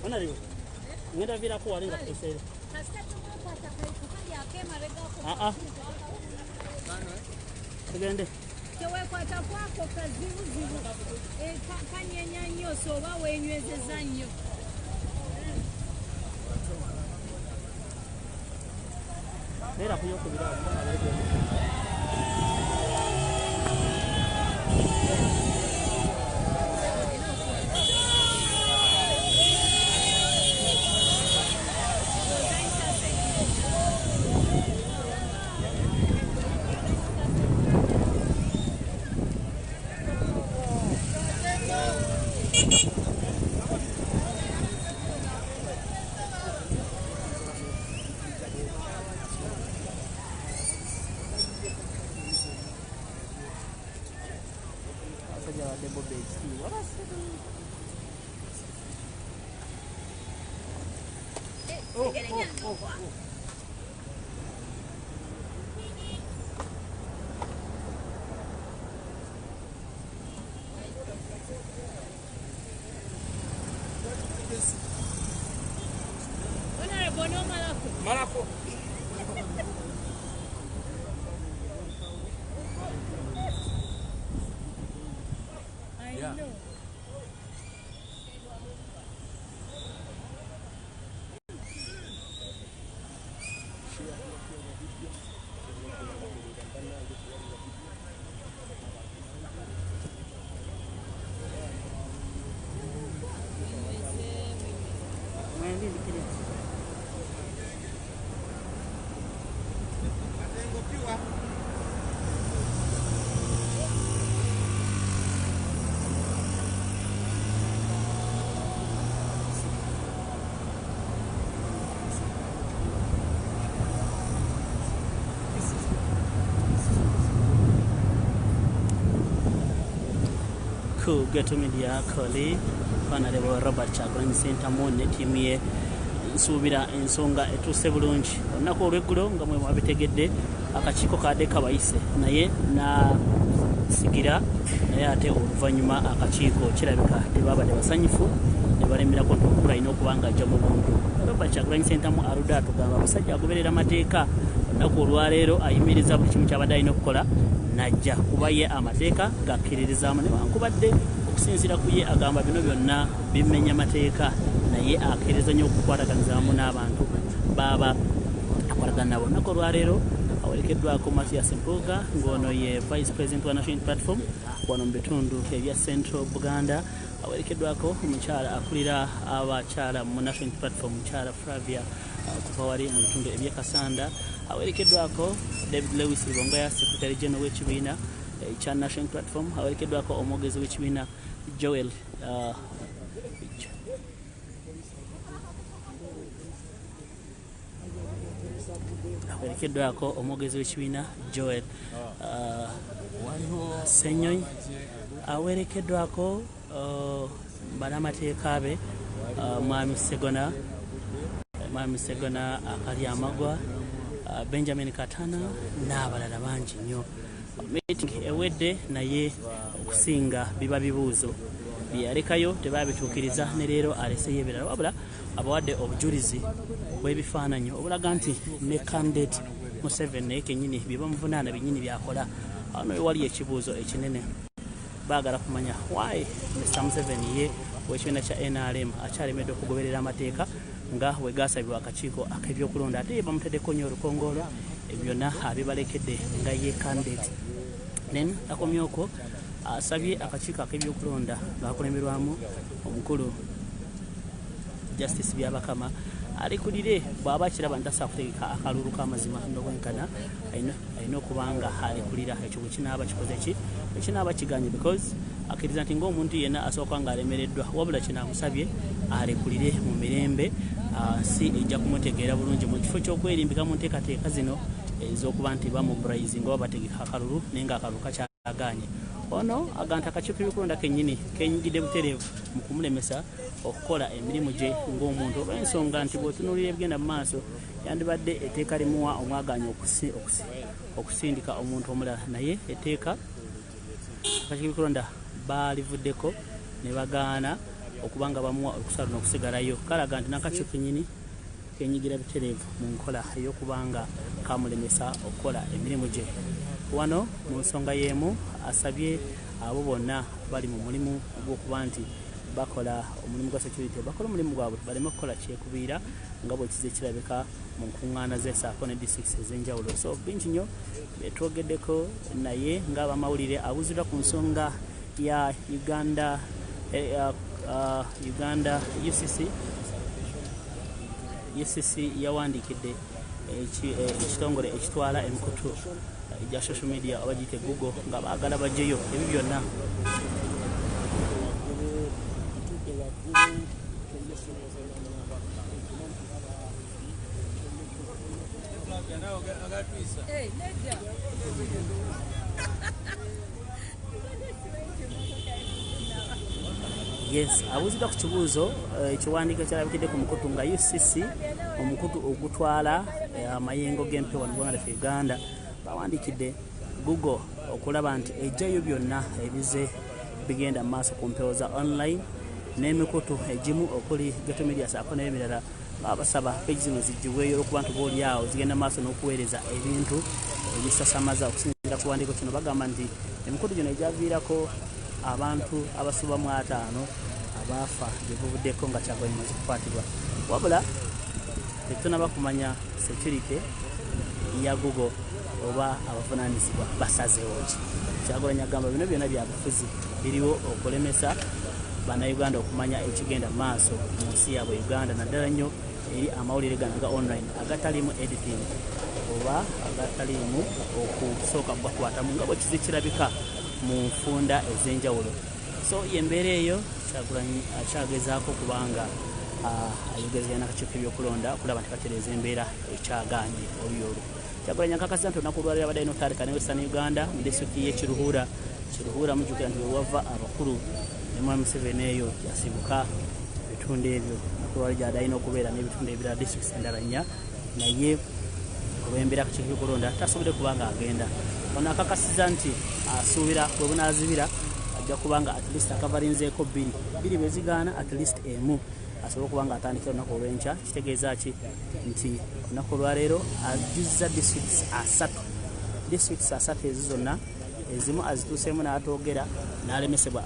Honorable. Ngenda vira ko walinga kusera. Tugende. Tewekwata kwako kazibuzibu kanyenya nnyo soba wenywezeza nnyo. Era kuyokubira Malako. I know. Ku Geto Media Koli Honorable Robert Chagulanyi Ssentamu ne ttiimu ye nsuubira ensonga etuuse bulungi olunaku olw'eggulo nga mwe mwabitegedde akakiiko kadde kabayise naye nasigira naye ate oluvannyuma akakiiko kirabika tebaabadde basanyufu ne balemerako nti omukulu alina okuba nga ajja mu buntu. Robert Chagulanyi Ssentamu aludde atugamba omusajja agoberera amateeka olunaku olwaleero ayimiriza buli kimu kyabadde alina okukola najja kuba ye amateeka gakkiririzaamu newankubadde okusinziira ku ye agamba bino byonna bimenya amateeka naye akkiriza nnyo okukwataganizaamu n'abantu baba akwatagana nabo. Olunaku olwaleero awerekeddwako Mathias Mpuuga ng'ono ye Vice President wa National Platform wano mu bitundu ebya Central Buganda. Awerekeddwako omukyala akulira abakyala mu National Platform mukyala Flavia kuva wali mu bitundu eby'e Kasanda. Awerekeddwako David Lewis Libongoya Secretary General w'ekibiina ekya National Platform. Awerekeddwako omwogezi w'ekibiina Joel awerekeddwako omwogezi w'ekibiina Joel Senyonyi. Awerekeddwako banamateeka be Mwami Segona akali amagwa Benjamin Katana n'abalala bangi nnyo. Meeting ewedde naye okusinga biba bibuuzo byeyalekayo tebabituukiriza ne leero aleseyo ebirala wabula abawadde obujulizi bw'ebifaananyi obulaga nti ne candidate Museveni naye kennyini bye bamuvunaana byennyini byakola. Wano wewali ekibuuzo ekinene baagala kumanya why Mr. Museveni ye w'ekibiina kya NRM akyalemedde okugoberera amateeka nga we gaasabibwa akakiiko ak'ebyokulonda ate ye bamuteddeko nnyo olukongoolwa byonna abibalekedde nga ye candidate then akomyoko asabye akakiiko ak'ebyokulonda ng'akulemberwamu omukulu Justice Byabakama alikulire bw'aba kiraba ntasa kutegeka akalulu k'amazima n'obwenkana alina okubanga alikulira ekyo bwe kinaaba kikoze ki ekinaaba kiganye because akkiriza nti ng'omuntu yenna asooka nga alemereddwa wabula kinaamusabye alekulire mu mirembe si ejja kumutegeera bulungi mu kifo ky'okwerimbika mu nteekateeka zino ez'okuba nti bamuburayizi nga babategeka akalulu naye ng'akalulu kakyaganye ono aganta akakiiko k'ebyokulonda kennyini kenyigidde butereevu mu kumulemesa okukola emirimu gye ng'omuntu olw'ensonga nti bw'otunuulira ebigenda mu maaso yandibadde etteeka limuwa omwaganya okusindika omuntu omulala naye etteeka akakiiko k'ebyokulonda baalivuddeko ne bagaana okubanga bamuwa olukusa luno okusigalayo kalaga nti n'akakiiko kennyini kenyigira butereevu mu nkola ey'okubanga kamulemesa okukola emirimu gye wano mu nsonga y'emu asabye abo bonna bali mu mulimu gw'okuba nti bakola omulimu gwa security bakola omulimu gwabwe baleme kukola kyekubiira nga bwe kize kirabika mu nkuŋŋaana z'esaako ne districts ez'enjawulo so bingi nnyo betwogeddeko naye ng'abamawulire abuuziddwa ku nsonga ya Uganda UCC yawandiikidde ekitongole ekitwala emikutu egya social media oba giyite Google nga baagala bajjeyo ebyo byonna yes abuuziddwa ku kibuuzo ekiwandiiko ekyalabikidde ku mukutu nga UCC omukutu ogutwala amayengo g'empewo mu ggwanga lyaffe Uganda bawandiikidde Google okulaba nti ejjayo byonna ebize bigenda mu maaso ku mpewo za online n'emikutu egimu okuli Geto Media saako n'ebirala babasaba peegi zino zijjibweyo olw'okuba nti boolyawo zigenda maaso n'okuweereza ebintu ebisasamaza okusinziira ku wandiiko kino bagamba nti emikutu gino egyaviirako abantu abasuba mu 5 abaafa gye buvuddeko nga Kyagulanyi amaze kukwatibwa wabula tetunaba kumanya security ya Google oba abavunaanyizibwa basazeewo ki Kyagulanyi agamba bino byonna byabufuzi biriwo okulemesa bannayuganda okumanya ekigenda mu maaso mu nsi yaabwe Uganda naddala nnyo eri amawulire gano aga online agatalimu editing oba agatalimu okusooka kubakwatamu nga bwe kize kirabika mu nfunda ez'enjawulo so yembeera eyo Kyagulanyi akyagezaako kubanga ayogezanya n'akakiiko k'ebyokulonda okulaba nti katereeza embeera ekyagaanye oluyolu Kyagulanyi akakasa nti olunaku olwaliro abadde n'otandika ne Western Uganda mu disitulikiti y'Ekiruhura mujjukira nti wewava abakulu ne Mwami Museveni eyo yasibuka ebitundu ebyo olunaku olwaliro gy'adde alina okubeera n'ebitundu ebirala disitulikiti endala 4 naye olw'embeera akakiiko k'ebyokulonda tasobodde kubanga agenda ono akakasiza nti asuubira bwe bunaazibira ajja kubanga at least akavalinzeeko 2 bwe zigaana at least emu asobole okuba nga atandikira olunaku olw'enkya kitegeeza ki nti olunaku olwaleero ajuzza districts 3 ezo zonna ezimu azituuseemu n'atoogera n'alemesebwa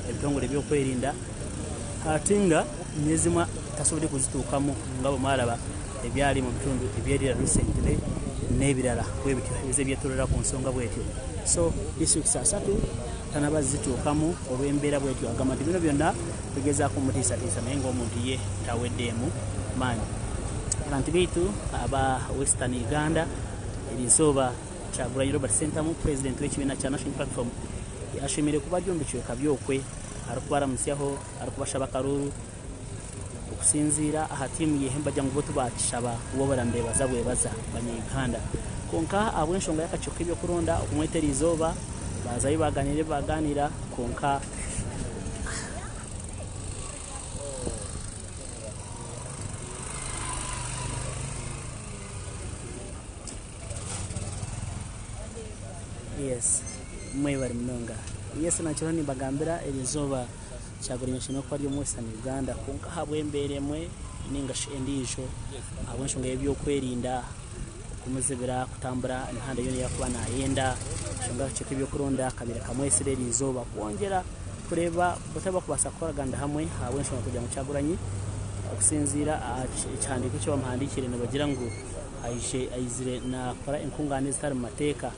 ebitongole ebyokwerinda ate nga n'ezimu tasobodde kuzituukamu nga bwe mwalaba ebyali mu bitundu ebyerira recently n'ebirala bwe bityo ebize byetolera ku nsonga bwetyo so districts 3 tanaba zituukamu olw'embeera bwetyo agamba nti bino byonna bigezaako mutiisatiisa naye ng'omuntu ye taweddeemu maanyi abantu baitu aba Western Uganda erisooba Kyagulanyi Robert Sentamu president w'ekibiina kya National Platform yashimire kuba jombi kiweka byokwe alikubaramusyaho alikubashaba kalulu okusinziira aha tiimu ye Hemba Jangu botu bakishaba wobala mbebaza bwebaza banyayuganda konka abw'enshonga y'akakiiko k'ebyokulonda okumwetera izooba bazayo baganira konka yes mwebali munonga yes nakyo nibagambira erizooba Kyagulanyi kino okuba ly'omu Western Uganda konka habw'embeera emwe ninga endiijo habw'enshonga y'ebyokwerinda okumuzibira kutambula emihanda yona yakuba nayenda ensonga y'akakiiko k'ebyokulonda kabira kamwesire erizooba kwongera kureba butaba kubasa kukolaganda hamwe habw'ensonga kujja mu Kyagulanyi okusinziira ekihandiiko kye bamuhandiikire ne bagira ngu ayizire nakora enkungane zitari mu mateeka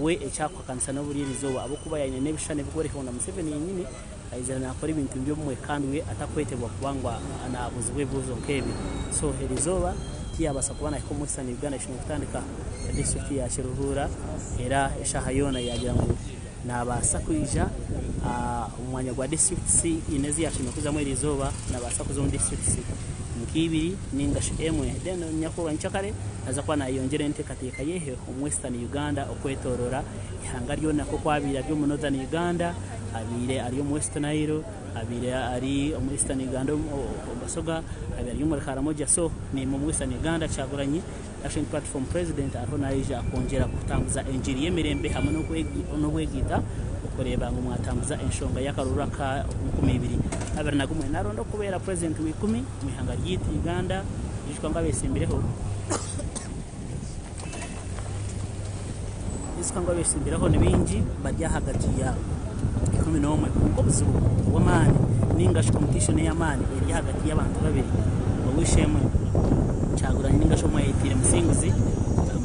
we ekyakwakanisa n'obuliri izooba abokuba yaine n'ebishushani bikwereka na Museveni yenyini ayizire nakora ebintu by'omwe kandi we atakwetebwa kubanga anabuzibwa ebibuuzo nk'ebi so erizooba tiyabasa kuba nahika omu Western Uganda kino kutandika district ya Kiruhura era eshaha yoona yagira ngu nabasa kwija omwanya gwa districts inezi yakino kuzamu erizooba nabasa kuza mu districts nkibiri ningashi emwe then nyakuba nchakare aza kuba nayongera enteekateeka yehe omu Western Uganda okwetorora ihanga ryona ko kwabira byo mu Northern Uganda abire ari omu Western Nile abire ari omu Eastern Uganda obasoga abire ari omu Karamoja so ni mu Western Uganda Kyagulanyi Action Platform President aho naija akongera kutambuza enjiri y'emirembe hamwe n'obwegita okureba ngo mwatambuza enshonga y'akarura ka 2021 naronda kubera president w'ikumi mu ihanga ry'iti Uganda yishwa ngabesimbireho nibingi bajya hagati ya 11 kuko buzubu w'amani ningashi competition y'amani iri hagati y'abantu babiri bawishemwe Kyagulanyi ningashi omwayitire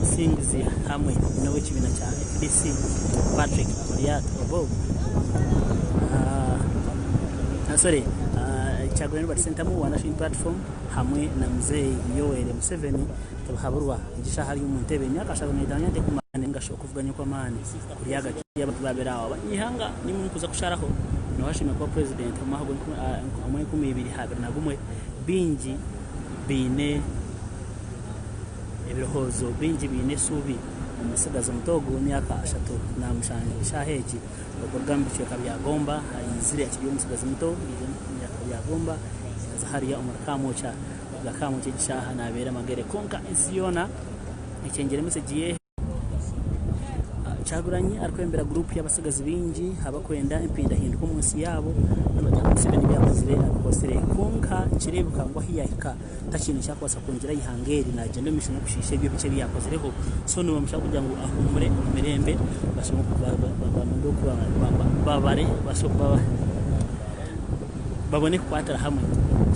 musingizi hamwe nawe kibina cya FDC Patrick Oriat Bob Kyagulanyi batisentamu wa National Platform hamwe na mzee Yoweri Museveni tabahaburwa igishaha ari mu ntebe myaka 7 kumane ngasho kuvuganya kwa mane kuri hagati y'abantu baberaho abanyihanga nimwe kuza kusharaho no hashime kwa president amahago amwe 2021 bingi bine ebirohozo bingi bine subi umusigaza mutogo myaka 3 na mushanje shaheji okurgamba cyeka byagomba ayizire akiri umusigaza muto byagomba zahariya umurkamo cha gakamo cy'ishaha nabera magere konka isiyona icyengere message ye Kyagulanyi arikwembera group y'abasigazi bingi abakwenda impinda hinduka umunsi yabo n'abajyamusebeni byakozire abikosire konka kirebuka ngo hiyahika takintu cyakwasa kongera yihangeri na agenda mission kushisha ibyo bice byakozireho so niwe mushaka kugira ngo ahumure imirembe bashomo babare basoba babone kwatara hamwe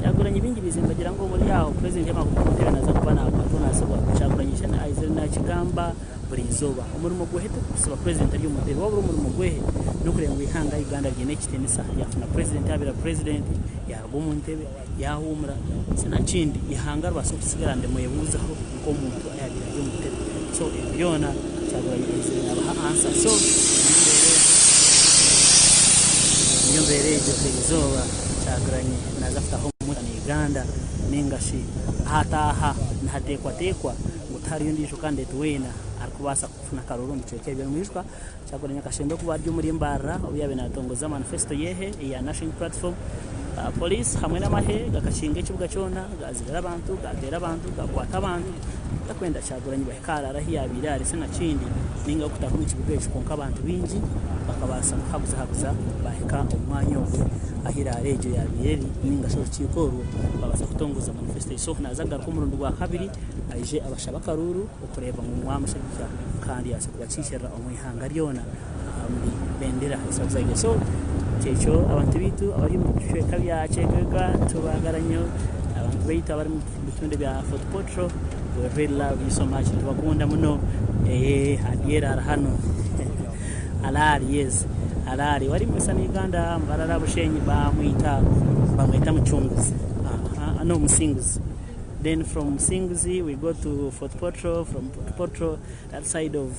Kyagulanyi bingi bizimbagira ngo muri yaho president y'amakuntera naza kubana abatona asaba Kyagulanyi shana Aizel na kigamba burizoba umurimo guheta kusaba president ari umutebe wabura umurimo gwehe no kurenga ihanga Uganda ryene kitenisa yafuna president abira president yago muntebe yahumura sina kindi ihanga rwasokusigarande muyebuzaho uko umuntu ayabira yo mutebe so yona Kyagulanyi abaha answer so nyobere izoba Kyagulanyi nazaftaho mu Uganda ningashi hataha nahatekwa ngutari yondisho kandi tuwena arikubasa kufuna karuru mcheke byo mwishwa Kyagulanyi kashendo kuba ryo muri mbara obuyabe natongoza manifesto yehe ya National Platform police hamwe n'amahe gakashinga kibuga cyona gazira abantu gatera abantu gakwata abantu takwenda Kyagulanyi bahikara arahiyabira ari sina kindi ninga kutakumu kibuga cyonka abantu bingi bakabasa habuza bahika umwanya wo ahira rejo ya bireri ninga sho cyikoro babasa kutongoza manifesto so nazaga ko murundo rwa kabiri aije abashaba karuru ukureba mu mwamushikira kandi asabagacishira omwihanga ryona muri bendera isabzaige so cyecho abantu bitu abari mu kweka byacekega tubagaranyo abantu bayita abari mu bitunde bya photo portrait we really love you so much tubakunda muno hadiera hano alari yes alari wari mu Uganda mbarara bushenyi bamwita muchunguzi no musinguzi. Then from Singuzi we go to Fort Potro. From Fort Potro that side of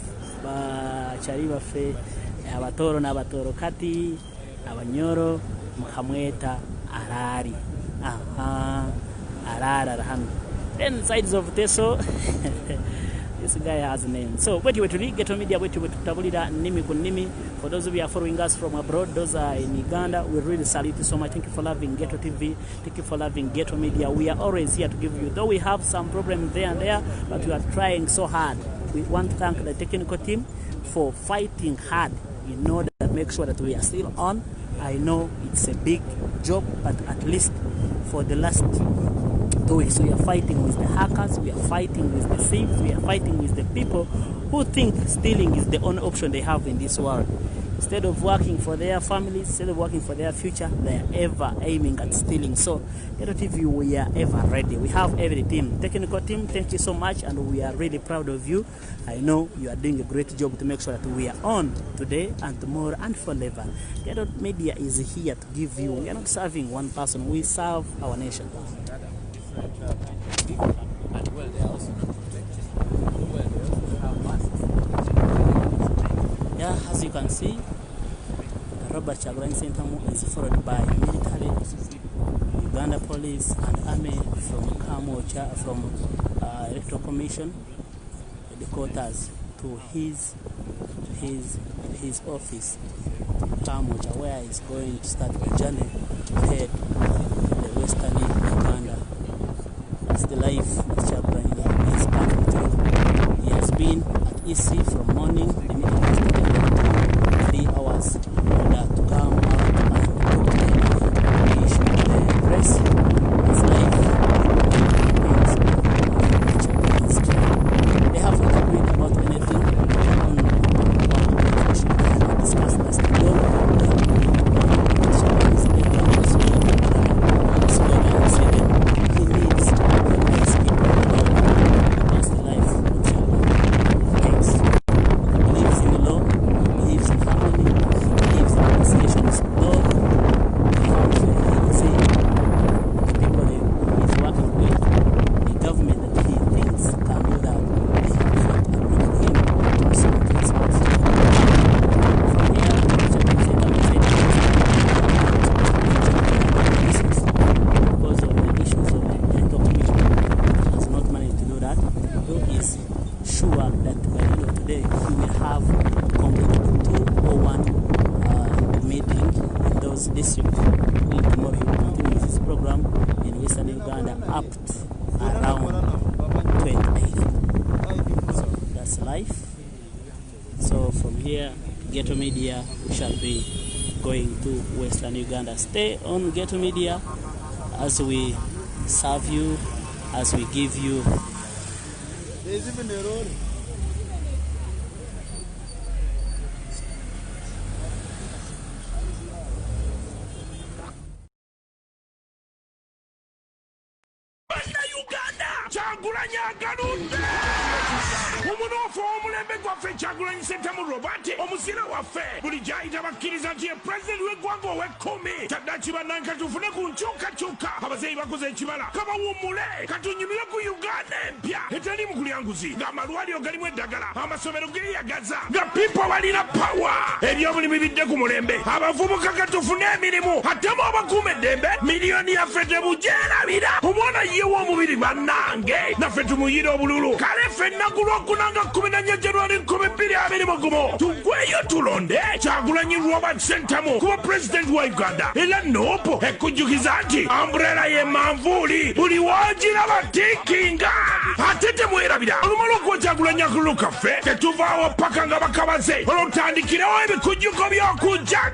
Chariba fe abatoro na abatoro kati abanyoro mukamweta arari arara hano. Then sides of Teso this guy has a name. So what you were to read Ghetto Media, what you were to tabulida nimi kun nimi. For those of you are following us from abroad, those are in Uganda, we really salute you so much. Thank you for loving Ghetto TV. Thank you for loving Ghetto Media. We are always here to give you, though we have some problems there and there, but we are trying so hard. We want to thank the technical team for fighting hard in order to make sure that we are still on. I know it's a big job, but at least for the last 2 weeks we are fighting with the hackers, we are fighting with the thieves, we are fighting with the people who think stealing is the only option they have in this world. Instead of working for their families, instead of working for their future, they are ever aiming at stealing. So, Ghetto TV, we are ever ready. We have every team. Technical team, thank you so much, and we are really proud of you. I know you are doing a great job to make sure that we are on today and tomorrow and forever. Ghetto Media is here to give you. We are not serving one person, we serve our nation. And well, they are also not protected. Well, they also have masks. Yeah, as you can see, Robert Chagulanyi Ssentamu is followed by military, Uganda police and army from Kamocha, from Electoral Commission, the quarters to his office, Kamocha, where he's going to start the journey ahead to the western Uganda. That's the life that Chagulanyi is passing through. He has been at EC from morning, the meeting has taken 3 hours in order to come out and talk to the press. His life is they have not agreed about anything on what they should discuss last week. He needs to recognize people. That's the life of Chagulanyi. He lives in the law, he lives in harmony, he lives in associations. Though the country, the people he is working with, the government that he thinks can do that, they have not agreed with him to some things. From here, Chagulanyi Ssentamu said because of the issues of the Electoral Commission, has not managed to do that. Though he is sure that by the end of today, he will have completed the 201 meeting in those districts. Tomorrow he will continue with his program in Western Uganda up to around 28th. So that's life. So from here, Ghetto Media, we shall be going to Western Uganda. Stay on Ghetto Media as we serve you, as we give you. There's even a road. Chagulanyi agaludde omunoofu omulembe gwaffe Chagulanyi Ssentamu Robert omusira waffe buli gyayita bakkiriza nti ye pulezidenti w'eggwanga ow'ekkumi kyaddaaki bannanka tufune ku nkyukakyuka abazeeyi bakoze ekibala kabawummule katunyumire ku Uganda empya etali mu kulyanguzi ng'amalwaliro galimu eddagala amasomero geeyagaza nga pipo balina pawa ebyobulimi bidde ku mulembe abavubuka katufune emirimu atemu abakuuma eddembe miliyoni yaffe tebugyerabira omwana ye w'omubiri bannange naffe tumuyire obululu kale ffenna ku lwokunanga 14 January 2021 tugweyo tulonde Chagulanyi Robert Ssentamu kuba pulezidenti wa Uganda era noopo ekujjukiza nti ambrela ye manvuuli buli wagira batikinga ate temwerabira olumala okuwa Chagulanyi akululu kaffe tetuvaawo paka nga bakabaze olwotandikirewo ebikujjuko by'okujja